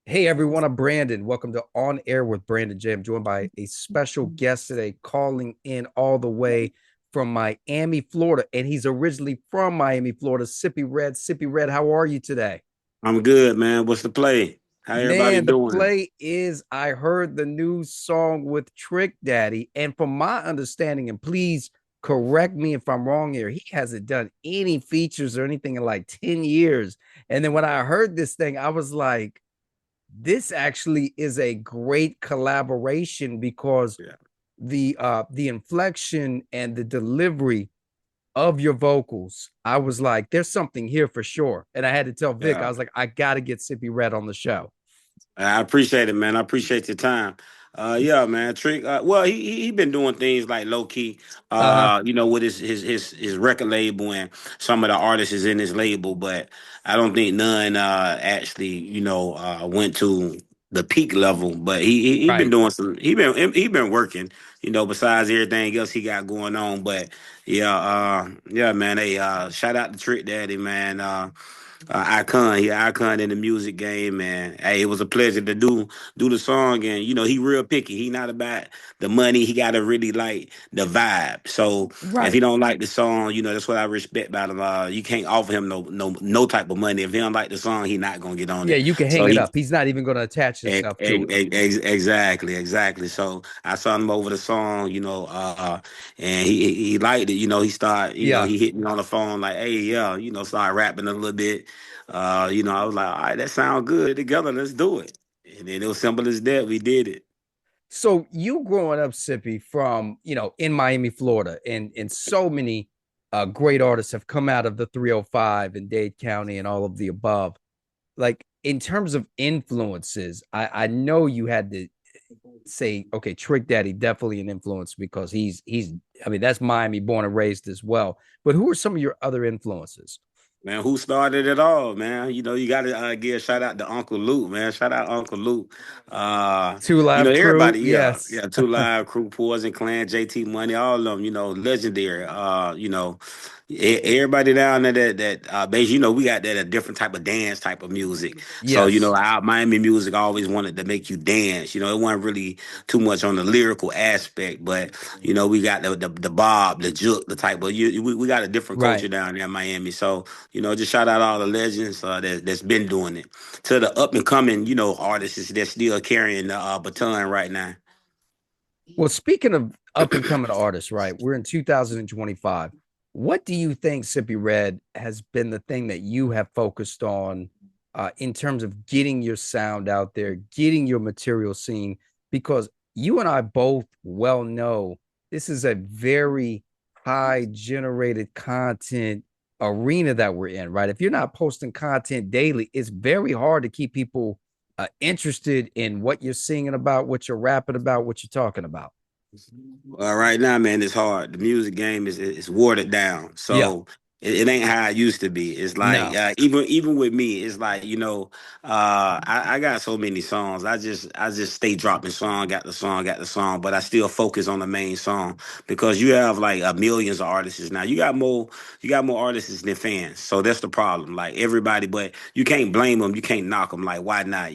Hey everyone, I'm Brandon. Welcome to On Air with Brandon J. I'm joined by a special guest today, calling in all the way from Miami, Florida, and he's originally from Miami, Florida. Sippi Red, Sippi Red, how are you today? I'm good, man. What's the play? How everybody Man, the doing? play is I heard the new song with Trick Daddy, and from my understanding, and please correct me if I'm wrong here, he hasn't done any features or anything in like 10 years. And then when I heard this thing, I was like, this actually is a great collaboration because Yeah, the inflection and the delivery of your vocals, I was like, there's something here for sure. And I had to tell Vic, I yeah. was like, I gotta get Sippy Red on the show. I appreciate it, man. I appreciate your time. Yeah, man. Trick. Well, he been doing things like low key. Uh-huh. With his record label and some of the artists is in his label, but I don't think none actually went to the peak level. But he been Right. doing some. He been working. Besides everything else he got going on. But yeah, man. Hey, shout out to Trick Daddy, man. Icon. He icon in the music game, man. Hey, it was a pleasure to do the song, and he real picky. He not about the money. He got to really like the vibe. So if he Right. don't like the song, that's what I respect about him. You can't offer him no type of money. If he don't like the song, he not gonna get on Yeah, it. you can So hang it he up. He's not even going to attach himself to it. exactly. So I saw him over the song, and he liked it. He started, Yeah. he hit me on the phone like, hey, yeah, start rapping a little bit. I was like, all right, that sounds good together. Let's do it. And then it was simple as that. We did it. So you growing up, Sippy, from in Miami, Florida, and so many great artists have come out of the 305 and Dade County and all of the above. Like in terms of influences, I know you had to say, okay, Trick Daddy definitely an influence because he's I mean that's Miami born and raised as well. But who are some of your other influences? Man, who started it all, man? You got to give a shout out to Uncle Luke, man. Shout out Uncle Luke. Two Live Crew, Everybody, yeah, yes. yeah. Two Live Crew, Poison Clan, JT Money, all of them, legendary. Everybody down there that base, we got that a different type of dance type of music. So, Yes. our Miami music always wanted to make you dance. It wasn't really too much on the lyrical aspect, but we got the bob, the juke, the type of we got a different Right. culture down there in Miami. So, just shout out all the legends that's been doing it. To the up and coming, artists that's still carrying the baton right now. Well, speaking of up and coming artists, right? We're in 2025. What do you think, Sippy Red, has been the thing that you have focused on in terms of getting your sound out there, getting your material seen? Because you and I both well know this is a very high generated content arena that we're in, right? If you're not posting content daily, it's very hard to keep people interested in what you're singing about, what you're rapping about, what you're talking about. Right now, man, it's hard. The music game is watered down, Yeah, so it ain't how it used to be. It's like no, even with me, it's like I got so many songs. I just stay dropping got the song, but I still focus on the main song because you have like millions of artists now. You got more artists than fans, so that's the problem. Like everybody, but you can't blame them. You can't knock them. Like why not?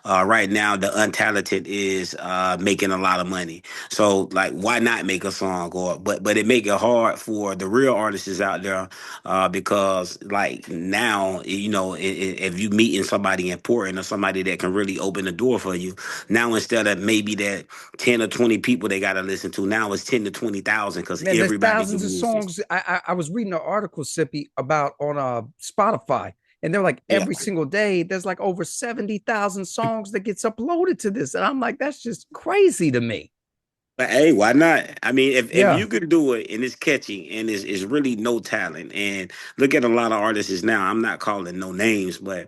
Right now the untalented is making a lot of money. So like, why not make a song? But it make it hard for the real artists out there because like now if you meeting somebody important or somebody that can really open the door for you, now instead of maybe that 10 or 20 people they got to listen to, now it's 10 to 20,000 because man. There's everybody thousands can of use it. songs. I was reading an article, Sippy, about on Spotify, and they're like Yeah. every single day there's like over 70,000 songs that gets uploaded to this, and I'm like, that's just crazy to me. But hey, why not? I mean, if Yeah, you can do it and it's catchy and it's really no talent, and look at a lot of artists now. I'm not calling no names, but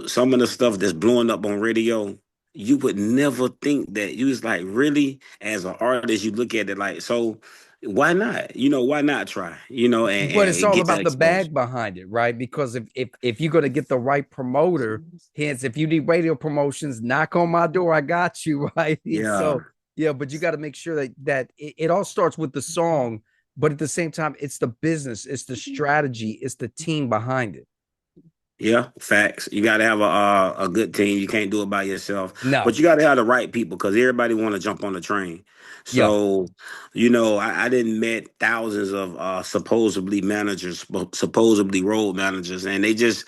some of the stuff that's blowing up on radio, you would never think that you was like really as an artist. You look at it like so. Why not? Why not try? but it's And all get that about the exposure. bag behind it, right? Because if you're gonna get the right promoter, hence if you need radio promotions, knock on my door, I got you, right? And Yeah. so yeah, but you got to make sure that it all starts with the song, but at the same time, it's the business, it's the strategy, it's the team behind it. Yeah, facts. You got to have a good team. You can't do it by yourself, but No. you got to have the right people because everybody want to jump on the train. Yeah. So, I didn't met thousands of supposedly managers, supposedly road managers, and they just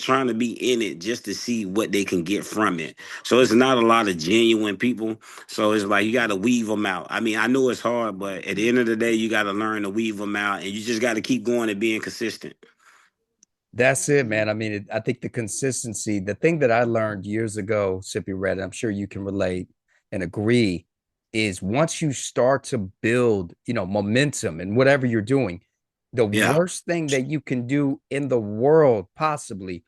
trying to be in it just to see what they can get from it. So it's not a lot of genuine people. So it's like you got to weave them out. I mean, I know it's hard, but at the end of the day, you got to learn to weave them out, and you just got to keep going and being consistent. That's it, man. I mean, I think the consistency, the thing that I learned years ago, Sippi Red, I'm sure you can relate and agree, is once you start to build, momentum in whatever you're doing, the Yeah. worst thing that you can do in the world possibly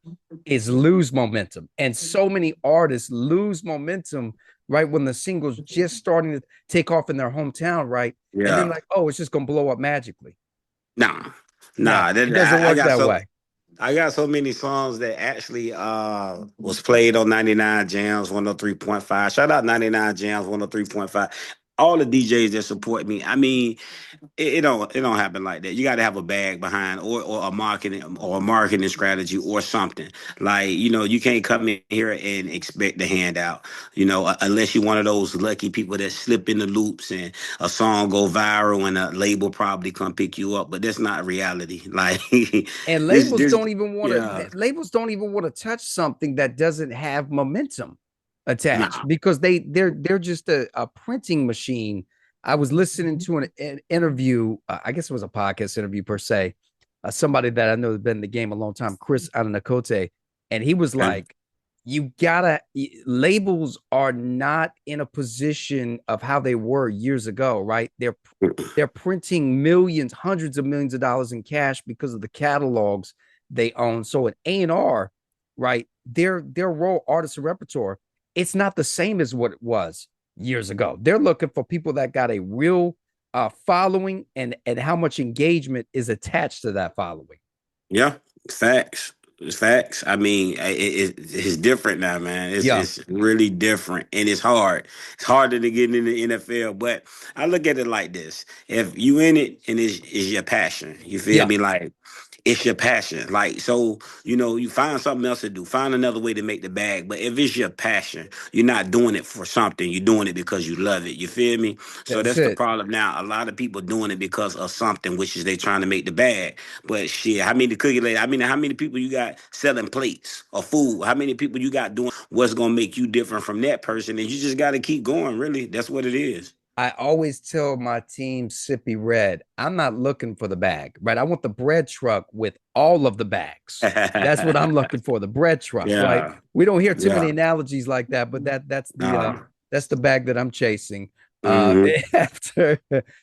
is lose momentum. And so many artists lose momentum right when the single's just starting to take off in their hometown, right? And then Yeah. like, oh, it's just gonna blow up magically. Nah, No, nah. it doesn't I work got that way. I got so many songs that actually was played on 99 Jams 103.5. Shout out 99 Jams 103.5. All the DJs that support me. I mean, it don't happen like that. You got to have a bag behind or a marketing strategy or something. Like, you can't come in here and expect the handout. Unless you're one of those lucky people that slip in the loops and a song go viral and a label probably come pick you up. But that's not reality. Like And this yeah. labels don't even want to touch something that doesn't have momentum Nah. attached because they're just a printing machine. I was listening to an interview, I guess it was a podcast interview per se, somebody that I know has been in the game a long time, Chris Ananakote, and he was Okay. like, you gotta labels are not in a position of how they were years ago, right? They're printing millions, hundreds of millions of dollars in cash because of the catalogs they own. So an A&R, right? Their role, artist and repertoire, it's not the same as what it was years ago. They're looking for people that got a real following and how much engagement is attached to that following. Yeah, facts. It's facts. I mean, it's different now, man. It's Yeah, it's really different, and it's hard. It's harder to get in the NFL. But I look at it like this: if you in it and it's your passion, you feel yeah, me? Like it's your passion. Like so, you find something else to do. Find another way to make the bag. But if it's your passion, you're not doing it for something. You're doing it because you love it. You feel me? So that's that's the it. problem now. A lot of people doing it because of something, which is they trying to make the bag. But shit, how many cookie lady? I mean, how many people you got selling plates or food? How many people you got doing what's gonna make you different from that person? And you just got to keep going. Really, that's what it is. I always tell my team, Sippi Red, I'm not looking for the bag, right? I want the bread truck with all of the bags. That's what I'm looking for, the bread truck, right? Yeah, We don't hear too many yeah. analogies like that, but Nah. that's the bag that I'm chasing. Uh Hmm. after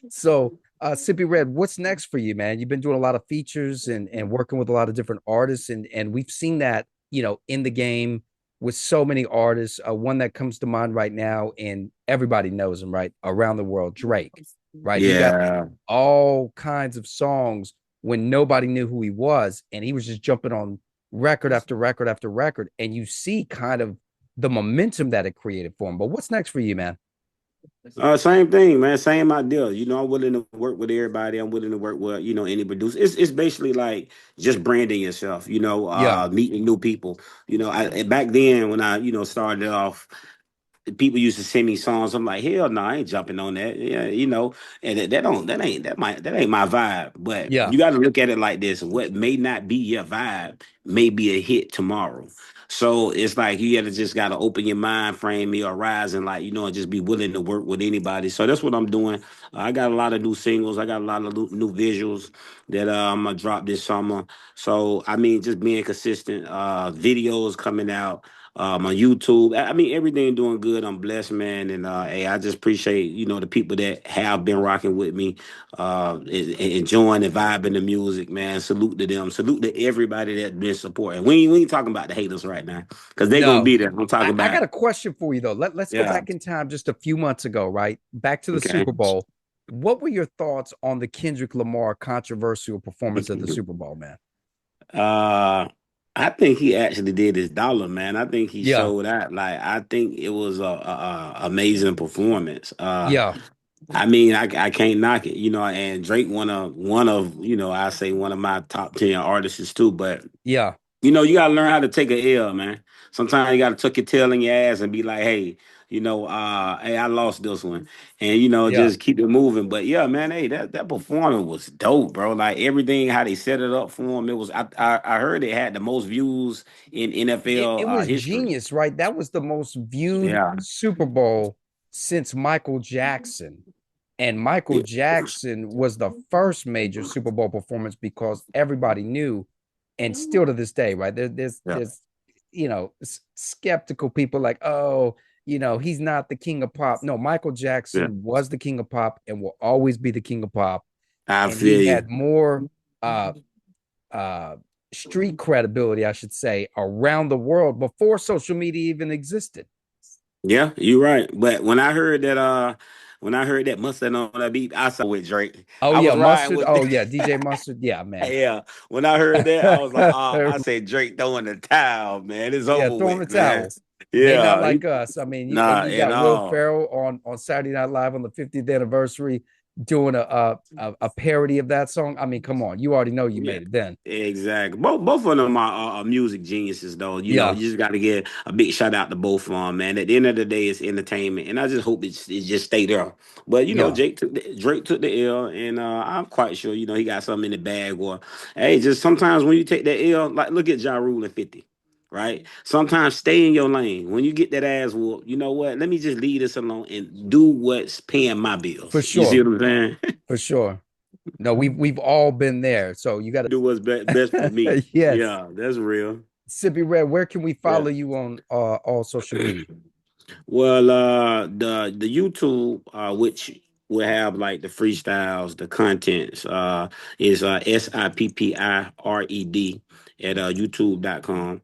so Sippi Red, what's next for you, man? You've been doing a lot of features and working with a lot of different artists, and we've seen that, in the game with so many artists. One that comes to mind right now, and everybody knows him, right? Around the world, Drake, right? He got Yeah. all kinds of songs when nobody knew who he was, and he was just jumping on record after record after record. And you see kind of the momentum that it created for him. But what's next for you, man? Same thing, man. Same idea. I'm willing to work with everybody. I'm willing to work with any producer. It's basically like just branding yourself. Yeah, Meeting new people. Back then when I started off, people used to send me songs. I'm like, hell no, I ain't jumping on that. Yeah, and that ain't my vibe. But yeah. you got to look at it like this: what may not be your vibe may be a hit tomorrow. So it's like you got to open your mind frame, your horizon, like and just be willing to work with anybody. So that's what I'm doing. I got a lot of new singles. I got a lot of new visuals that I'm gonna drop this summer. So I mean, just being consistent. Videos coming out on YouTube. I mean, everything doing good. I'm blessed, man. And hey, I just appreciate the people that have been rocking with me, enjoying and vibing the music, man. Salute to them. Salute to everybody that's been supporting. We ain't talking about the haters right now because they gonna No. be there. I'm talking I about got a question for you though. Let's go yeah. back in time just a few months ago, right? Back to the Okay. Super Bowl. What were your thoughts on the Kendrick Lamar controversial performance at the Super Bowl, man? uh, I think he actually did his dollar, man. I think he Yeah, showed out. Like I think it was a amazing performance. yeah, I mean, I can't knock it, and Drake one of I say one of my top 10 artists too. But yeah. You gotta learn how to take a L, man. Sometimes you gotta tuck your tail in your ass and be like, hey, hey, I lost this one. And Yeah, just keep it moving. But yeah, man, hey, that performance was dope, bro. Like everything, how they set it up for him. It was I heard it had the most views in it NFL was history. genius, right? That was the most viewed Yeah. Super Bowl since Michael Jackson. And Michael Yeah. Jackson was the first major Super Bowl performance because everybody knew, and still to this day, right? Yeah. There's skeptical people like, oh, he's not the king of pop. No, Michael Yeah. Jackson was the king of pop and will always be the king of pop. I And he feel had you. more uh uh street credibility, I should say, around the world before social media even existed. Yeah, you're right. But when I heard that mustard on that beat, I saw with Drake. Oh I yeah, was riding Mustard. with Oh yeah, DJ Mustard. Yeah, man. yeah. When I heard that, I was like, I said Drake throwing the towel, man. It's Yeah, over throw in the with, man. towel. They not Yeah. like us. I mean, and Nah, you at got Will all. Ferrell on Saturday Night Live on the 50th anniversary doing a parody of that song. I mean, come on, you already know you Yeah, made it then. exactly. Both of them are music geniuses, though. Yeah, You just got to give a big shout out to both of them, man. At the end of the day, it's entertainment, and I just hope it just stay there. But yeah, Drake took the L, and I'm quite sure he got something in the bag. Or hey, just sometimes when you take that L, like look at Ja Rule and 50. Right? Sometimes stay in your lane. When you get that ass whoop, you know what? Let me just leave this alone and do what's paying my for bills. You see sure, what I'm saying? for sure. No, we've all been there. So you got Do what's best for me. to yes. Yeah, that's real. Sippy Red, where can we Yeah. follow you on all social media? Well, the YouTube, which will have like the freestyles, the contents, is SippiRed at YouTube.com.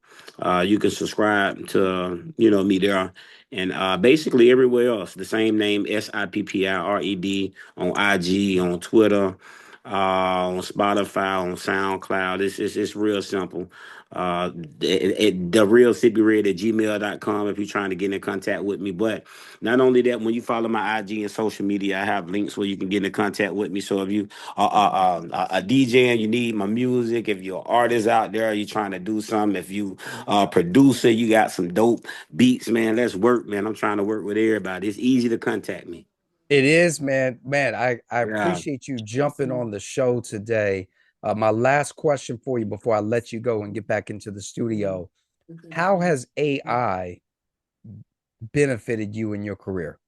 You can subscribe to me there, and basically everywhere else, the same name SippiRed on IG, on Twitter, on Spotify, on SoundCloud. It's real simple. The real SippiRed at gmail.com if you're trying to get in contact with me. But not only that, when you follow my IG and social media, I have links where you can get in contact with me. So if you are a DJ and you need my music, if you're an artist out there, you're trying to do something, if you are a producer, you got some dope beats, man, let's work, man. I'm trying to work with everybody. It's easy to contact me. It is, man. Man, I Yeah. appreciate you jumping on the show today. My last question for you before I let you go and get back into the studio. How has AI benefited you in your career?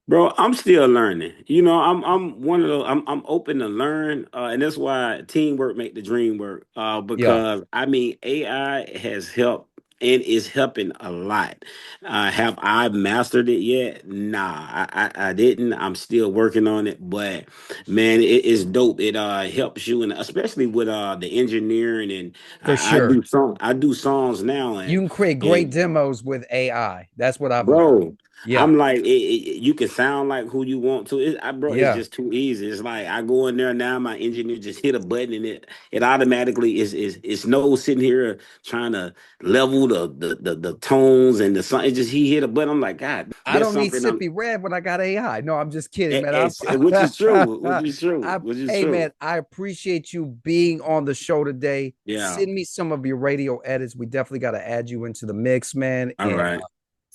Bro, I'm still learning. I'm one of those. I'm open to learn, and that's why teamwork make the dream work. Yeah, Because I mean, AI has helped and is helping a lot. Have I mastered it yet? Nah, I didn't. I'm still working on it, but man, it is dope. It helps you, and especially with the engineering, and for I sure. I do songs now, You and can create great and demos with AI. That's what I've learned. bro, Yeah, I'm like, you can sound like who you want to. Bro, it's yeah. just too easy. It's like I go in there now, my engineer just hit a button and it automatically is it's no sitting here trying to level the tones and the song. It just he hit a button. I'm like, God, I that's don't need something Sippy Red when I got AI. No, I'm just kidding, man. which is true, which is true, which is Hey, man, true. I appreciate you being on the show today. Yeah. Send me some of your radio edits. We definitely got to add you into the mix, man. All And right.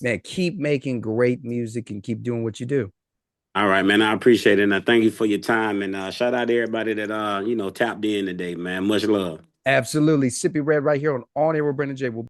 man, keep making great music and keep doing what you do. All right, man. I appreciate it. And I thank you for your time. And shout out to everybody that tapped in today, man. Much love. Absolutely. Sippy Red right here on Air with Brandon J. We'll